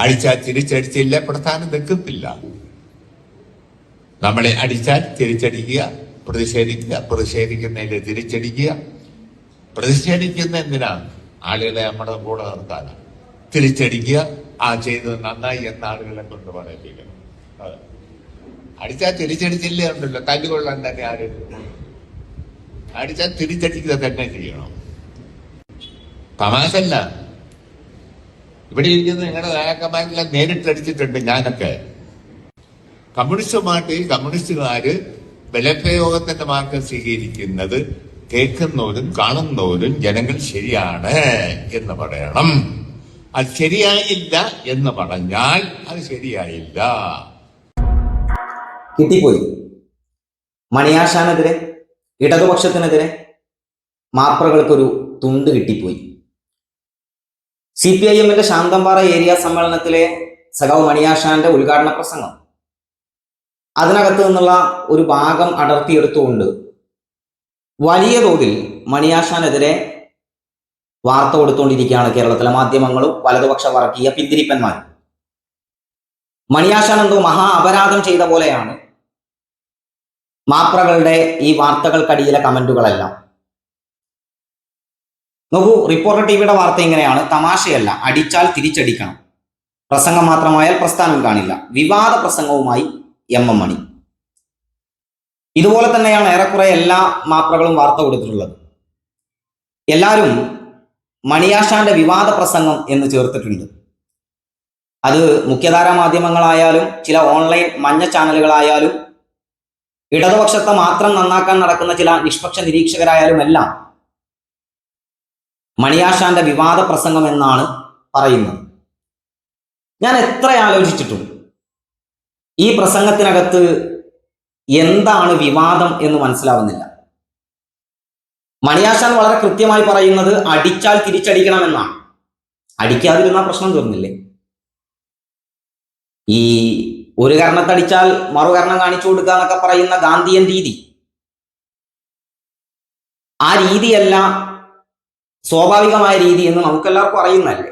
അടിച്ചാൽ തിരിച്ചടിച്ചില്ല, പ്രസ്ഥാനം നിൽക്കുന്നില്ല. നമ്മളെ അടിച്ചാൽ തിരിച്ചടിക്കുക, പ്രതിഷേധിക്കുക, പ്രതിഷേധിക്കുന്നതിൽ തിരിച്ചടിക്കുക. പ്രതിഷേധിക്കുന്ന എന്തിനാണ്? ആളുകളെ നമ്മുടെ കൂടെ നിർത്താനാണ്. തിരിച്ചടിക്കുക, ആ ചെയ്തത് നന്നായി എന്ന ആളുകളെ കൊണ്ട് പറയിപ്പിക്കണം. അടിച്ചാൽ തിരിച്ചടിച്ചില്ലേ ഉണ്ടല്ലോ, തല്ലുകൊള്ളാൻ തന്നെ ആരും അടിച്ചാൽ തിരിച്ചടിക്കുക തന്നെ ചെയ്യണം. തമാശല്ല. ഇവിടെ ഇരിക്കുന്ന നിങ്ങളുടെ നേതാക്കന്മാരെല്ലാം നേരിട്ടടിച്ചിട്ടുണ്ട്. ഞാനൊക്കെ കമ്മ്യൂണിസ്റ്റുകാര് ബലപ്രയോഗത്തിന്റെ മാർഗം സ്വീകരിക്കുന്നത് കേൾക്കുന്നവരും കാണുന്നവരും ജനങ്ങൾ ശരിയാണ് എന്ന് പറയണം. അത് ശരിയായില്ല എന്ന് പറഞ്ഞാൽ അത് ശരിയായില്ല. കിട്ടിപ്പോയി. മണിയാശാനെതിരെ, ഇടതുപക്ഷത്തിനെതിരെ മാപ്രകൾക്കൊരു തുണ്ട് കിട്ടിപ്പോയി. CPIMന്റെ ശാന്തമ്പാറ ഏരിയ സമ്മേളനത്തിലെ സഖാവ് മണിയാശാന്റെ ഉദ്ഘാടന പ്രസംഗം, അതിനകത്ത് നിന്നുള്ള ഒരു ഭാഗം അടർത്തിയെടുത്തുകൊണ്ട് വലിയ തോതിൽ മണിയാശാനെതിരെ വാർത്ത കൊടുത്തുകൊണ്ടിരിക്കുകയാണ് കേരളത്തിലെ മാധ്യമങ്ങളും വലതുപക്ഷ വർഗീയ പിന്തിരിപ്പന്മാരും. മണിയാശാൻ എന്തോ മഹാ അപരാധം ചെയ്ത പോലെയാണ് മാപ്രകളുടെ ഈ വാർത്തകൾക്കടിയിലെ കമന്റുകളെല്ലാം. നോക്കൂ, റിപ്പോർട്ടർ TVയുടെ വാർത്ത ഇങ്ങനെയാണ്: തമാശയല്ല, അടിച്ചാൽ തിരിച്ചടിക്കണം. പ്രസംഗം മാത്രമായാൽ പ്രസ്ഥാനം കാണില്ല. വിവാദ പ്രസംഗവുമായി MM മണി. ഇതുപോലെ തന്നെയാണ് ഏറെക്കുറെ എല്ലാ മാപ്രകളും വാർത്ത കൊടുത്തിട്ടുള്ളത്. എല്ലാവരും മണിയാശാന്റെ വിവാദ പ്രസംഗം എന്ന് ചേർത്തിട്ടുണ്ട്. അത് മുഖ്യധാരാ മാധ്യമങ്ങളായാലും ചില ഓൺലൈൻ മഞ്ഞ ചാനലുകളായാലും ഇടതുപക്ഷത്തെ മാത്രം നന്നാക്കാൻ നടക്കുന്ന ചില നിഷ്പക്ഷ നിരീക്ഷകരായാലും എല്ലാം മണിയാശാന്റെ വിവാദ പ്രസംഗം എന്നാണ് പറയുന്നത്. ഞാൻ എത്ര ആലോചിച്ചിട്ടും ഈ പ്രസംഗത്തിനകത്ത് എന്താണ് വിവാദം എന്ന് മനസ്സിലാവുന്നില്ല. മണിയാശാൻ വളരെ കൃത്യമായി പറയുന്നത് അടിച്ചാൽ തിരിച്ചടിക്കണമെന്നാണ്. അടിക്കാതിരുന്ന പ്രശ്നം തീർന്നില്ലേ? ഈ ഒരു കർണത്തടിച്ചാൽ മറുകർണം കാണിച്ചു കൊടുക്കുക എന്നൊക്കെ പറയുന്ന ഗാന്ധിയൻ രീതി, ആ രീതിയല്ല സ്വാഭാവികമായ രീതി എന്ന് നമുക്കെല്ലാവർക്കും അറിയുന്നല്ലേ.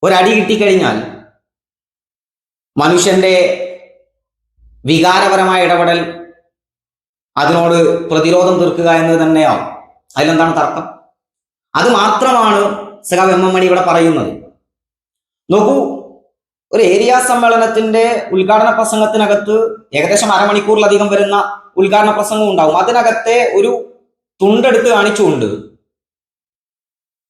ഒരടി കിട്ടിക്കഴിഞ്ഞാൽ മനുഷ്യന്റെ വികാരപരമായ ഇടപെടൽ, അതിനോട് പ്രതിരോധം തീർക്കുക എന്നത് തന്നെയാവും. അതിലെന്താണ് തർക്കം? അത് മാത്രമാണ് സഖാവ് MM മണി ഇവിടെ പറയുന്നത്. നോക്കൂ, ഒരു ഏരിയ സമ്മേളനത്തിന്റെ ഉദ്ഘാടന പ്രസംഗത്തിനകത്ത് ഏകദേശം അരമണിക്കൂറിലധികം വരുന്ന ഉദ്ഘാടന പ്രസംഗം ഉണ്ടാവും. അതിനകത്തെ ഒരു തുണ്ടെടുത്ത് കാണിച്ചുകൊണ്ട്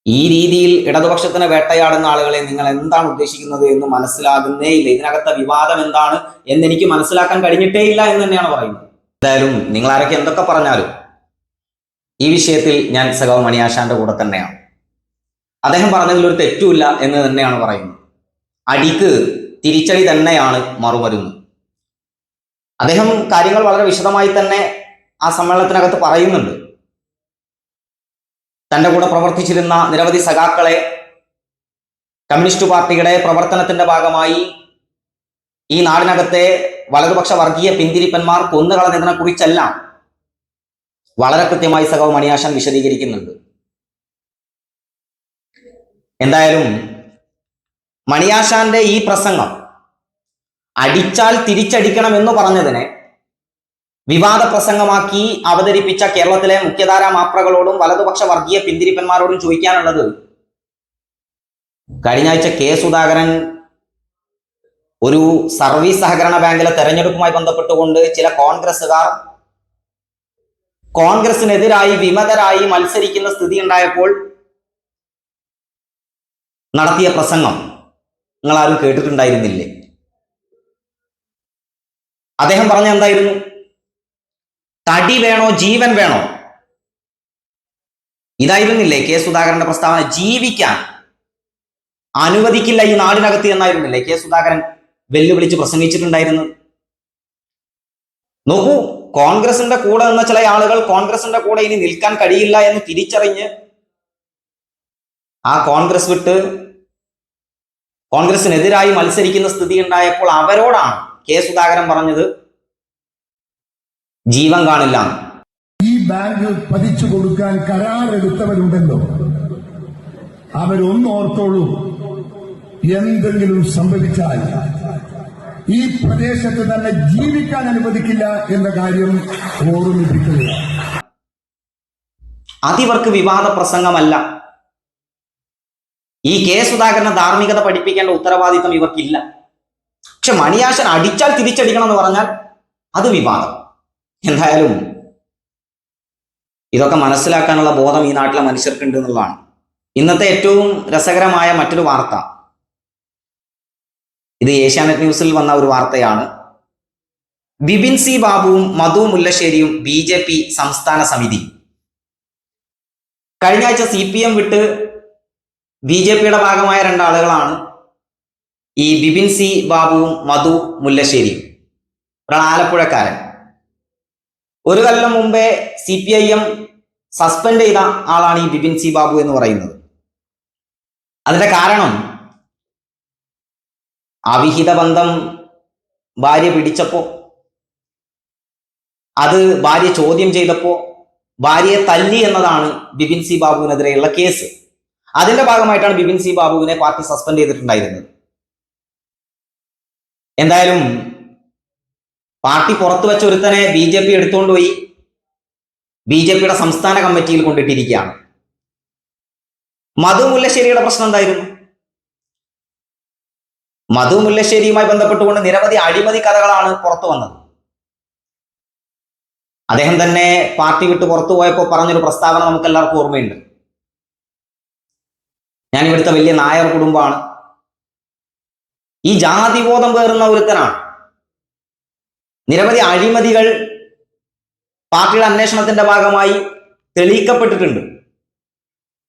ഈ രീതിയിൽ ഇടതുപക്ഷത്തിനെ വേട്ടയാടുന്ന ആളുകളെ നിങ്ങൾ എന്താണ് ഉദ്ദേശിക്കുന്നത് എന്ന് മനസ്സിലാകുന്നേ ഇല്ല. ഇതിനകത്തെ വിവാദം എന്താണ് എന്നെനിക്ക് മനസ്സിലാക്കാൻ കഴിഞ്ഞിട്ടേ ഇല്ല എന്ന് തന്നെയാണ് പറയുന്നത്. എന്തായാലും നിങ്ങൾ ആരൊക്കെ എന്തൊക്കെ പറഞ്ഞാലും ഈ വിഷയത്തിൽ ഞാൻ സഖാവ് മണിയാശാന്റെ കൂടെ തന്നെയാണ്. അദ്ദേഹം പറഞ്ഞതിൽ ഒരു തെറ്റുമില്ല എന്ന് തന്നെയാണ് പറയുന്നത്. അടിക്ക് തിരിച്ചടി തന്നെയാണ് മറുമരുന്ന്. അദ്ദേഹം കാര്യങ്ങൾ വളരെ വിശദമായി തന്നെ ആ സമ്മേളനത്തിനകത്ത് പറയുന്നുണ്ട്. തൻ്റെ കൂടെ പ്രവർത്തിച്ചിരുന്ന നിരവധി സഖാക്കളെ കമ്മ്യൂണിസ്റ്റ് പാർട്ടിയുടെ പ്രവർത്തനത്തിന്റെ ഭാഗമായി ഈ നാടിനകത്തെ വലതുപക്ഷ വർഗീയ പിന്തിരിപ്പന്മാർ കൊന്നുകളഞ്ഞതിനെ കുറിച്ചെല്ലാം വളരെ കൃത്യമായി സഖാവ് മണിയാശാൻ വിശദീകരിക്കുന്നുണ്ട്. എന്തായാലും മണിയാശാന്റെ ഈ പ്രസംഗം അടിച്ചാൽ തിരിച്ചടിക്കണം എന്ന് പറഞ്ഞതിനെ വിവാദ പ്രസംഗമാക്കി അവതരിപ്പിച്ച കേരളത്തിലെ മുഖ്യധാരാ മാപ്രകളോടും വലതുപക്ഷ വർഗീയ പിന്തിരിപ്പന്മാരോടും ചോദിക്കാനുള്ളത്, കഴിഞ്ഞ ആഴ്ച സുധാകരൻ ഒരു സർവീസ് സഹകരണ ബാങ്കിലെ തെരഞ്ഞെടുപ്പുമായി ബന്ധപ്പെട്ടുകൊണ്ട് ചില കോൺഗ്രസ്സുകാർ കോൺഗ്രസിനെതിരായി വിമതരായി മത്സരിക്കുന്ന സ്ഥിതി ഉണ്ടായപ്പോൾ നടത്തിയ പ്രസംഗം നിങ്ങൾ ആരും കേട്ടിട്ടുണ്ടായിരുന്നില്ലേ? അദ്ദേഹം പറഞ്ഞ എന്തായിരുന്നു? തടി വേണോ ജീവൻ വേണോ? ഇതായിരുന്നില്ലേ സുധാകരന്റെ പ്രസ്താവന? ജീവിക്കാൻ അനുവദിക്കില്ല ഈ നാടിനകത്ത് എന്നായിരുന്നില്ലേ സുധാകരൻ വെല്ലുവിളിച്ച് പ്രസംഗിച്ചിട്ടുണ്ടായിരുന്നത്? നോക്കൂ, കോൺഗ്രസിന്റെ കൂടെ നിന്ന ചില ആളുകൾ കോൺഗ്രസിന്റെ കൂടെ ഇനി നിൽക്കാൻ കഴിയില്ല എന്ന് തിരിച്ചറിഞ്ഞ് ആ കോൺഗ്രസ് വിട്ട് കോൺഗ്രസിനെതിരായി മത്സരിക്കുന്ന സ്ഥിതി ഉണ്ടായപ്പോൾ അവരോടാണ് സുധാകരൻ പറഞ്ഞത് ജീവൻ കാണില്ല. ഈ ബാങ്ക് പതിച്ചു കൊടുക്കാൻ കരാറെടുത്തവരുണ്ടല്ലോ, അവരൊന്നോർത്തോളൂ, എന്തെങ്കിലും സംഭവിച്ചാൽ ഈ പ്രദേശത്ത് തന്നെ ജീവിക്കാൻ അനുവദിക്കില്ല എന്ന കാര്യം ഓർമ്മിപ്പിക്കുകയാണ്. അതിവർക്ക് വിവാദ പ്രസംഗമല്ല. ഈ കെ സുധാകരനെ ധാർമ്മികത പഠിപ്പിക്കേണ്ട ഉത്തരവാദിത്തം ഇവർക്കില്ല. പക്ഷെ മണിയാശൻ അടിച്ചാൽ തിരിച്ചടിക്കണം എന്ന് പറഞ്ഞാൽ അത് വിവാദം. എന്തായാലും ഇതൊക്കെ മനസ്സിലാക്കാനുള്ള ബോധം ഈ നാട്ടിലെ മനുഷ്യർക്കുണ്ട് എന്നുള്ളതാണ്. ഇന്നത്തെ ഏറ്റവും രസകരമായ മറ്റൊരു വാർത്ത, ഇത് ഏഷ്യാനെറ്റ് ന്യൂസിൽ വന്ന ഒരു വാർത്തയാണ്. ബിപിൻ സി ബാബുവും മധു മുല്ലശ്ശേരിയും BJP സംസ്ഥാന സമിതി. കഴിഞ്ഞ ആഴ്ച CPM വിട്ട് BJPയുടെ ഭാഗമായ രണ്ടാളുകളാണ് ഈ ബിപിൻ സി ബാബുവും മധു മുല്ലശ്ശേരിയും. ഒരാൾ ആലപ്പുഴക്കാരൻ. ഒരു കൊല്ലം മുമ്പേ CPIM സസ്പെൻഡ് ചെയ്ത ആളാണ് ഈ ബിപിൻ സി ബാബു എന്ന് പറയുന്നത്. അതിന്റെ കാരണം അവിഹിത ബന്ധം ഭാര്യ പിടിച്ചപ്പോ, അത് ഭാര്യ ചോദ്യം ചെയ്തപ്പോ ഭാര്യയെ തല്ലി എന്നതാണ് ബിപിൻ സി ബാബുവിനെതിരെയുള്ള കേസ്. അതിന്റെ ഭാഗമായിട്ടാണ് ബിപിൻ സി ബാബുവിനെ പാർട്ടി സസ്പെൻഡ് ചെയ്തിട്ടുണ്ടായിരുന്നത്. എന്തായാലും പാർട്ടി പുറത്തു വെച്ച ഒരുത്തനെ BJP എടുത്തുകൊണ്ടുപോയി BJPയുടെ സംസ്ഥാന കമ്മിറ്റിയിൽ കൊണ്ടിട്ടിരിക്കുകയാണ്. മധു മുല്ലശ്ശേരിയുടെ പ്രശ്നം എന്തായിരുന്നു? മധു മുല്ലശ്ശേരിയുമായി ബന്ധപ്പെട്ടുകൊണ്ട് നിരവധി അഴിമതി കഥകളാണ് പുറത്തു വന്നത്. അദ്ദേഹം തന്നെ പാർട്ടി വിട്ട് പുറത്തു പോയപ്പോൾ പറഞ്ഞൊരു പ്രസ്താവന നമുക്ക് എല്ലാവർക്കും ഓർമ്മയുണ്ട്. ഞാൻ ഇവിടുത്തെ വലിയ നായർ കുടുംബമാണ്, ഈ ജാതിബോധം പേറുന്ന ഒരുത്തനാണ്. നിരവധി അഴിമതികൾ പാർട്ടിയുടെ അന്വേഷണത്തിന്റെ ഭാഗമായി തെളിയിക്കപ്പെട്ടിട്ടുണ്ട്.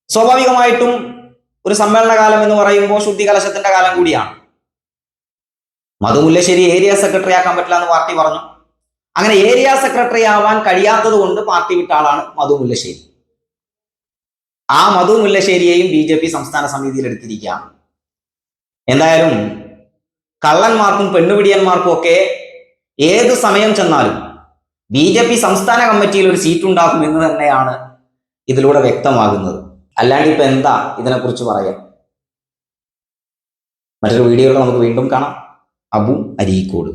സ്വാഭാവികമായിട്ടും ഒരു സമ്മേളന കാലം എന്ന് പറയുമ്പോൾ ശുദ്ധി കലശത്തിന്റെ കാലം കൂടിയാണ്. മധു മുല്ലശ്ശേരി ഏരിയ സെക്രട്ടറി ആക്കാൻ പറ്റില്ല എന്ന് പാർട്ടി പറഞ്ഞു. അങ്ങനെ ഏരിയ സെക്രട്ടറി ആവാൻ കഴിയാത്തത് കൊണ്ട് പാർട്ടി വിട്ട ആളാണ് മധു മുല്ലശ്ശേരി. ആ മധു മുല്ലശ്ശേരിയെയും BJP സംസ്ഥാന സമിതിയിൽ എടുത്തിരിക്കുകയാണ്. എന്തായാലും കള്ളന്മാർക്കും പെണ്ണുപിടിയന്മാർക്കും ഒക്കെ ഏത് സമയം ചെന്നാലും BJP സംസ്ഥാന കമ്മിറ്റിയിൽ ഒരു സീറ്റ് ഉണ്ടാകും എന്ന് തന്നെയാണ് ഇതിലൂടെ വ്യക്തമാകുന്നത്. അല്ലാണ്ട് ഇപ്പൊ എന്താ ഇതിനെക്കുറിച്ച് പറയാം? മറ്റൊരു വീഡിയോയിൽ നമുക്ക് വീണ്ടും കാണാം. അബു അരീക്കോട്.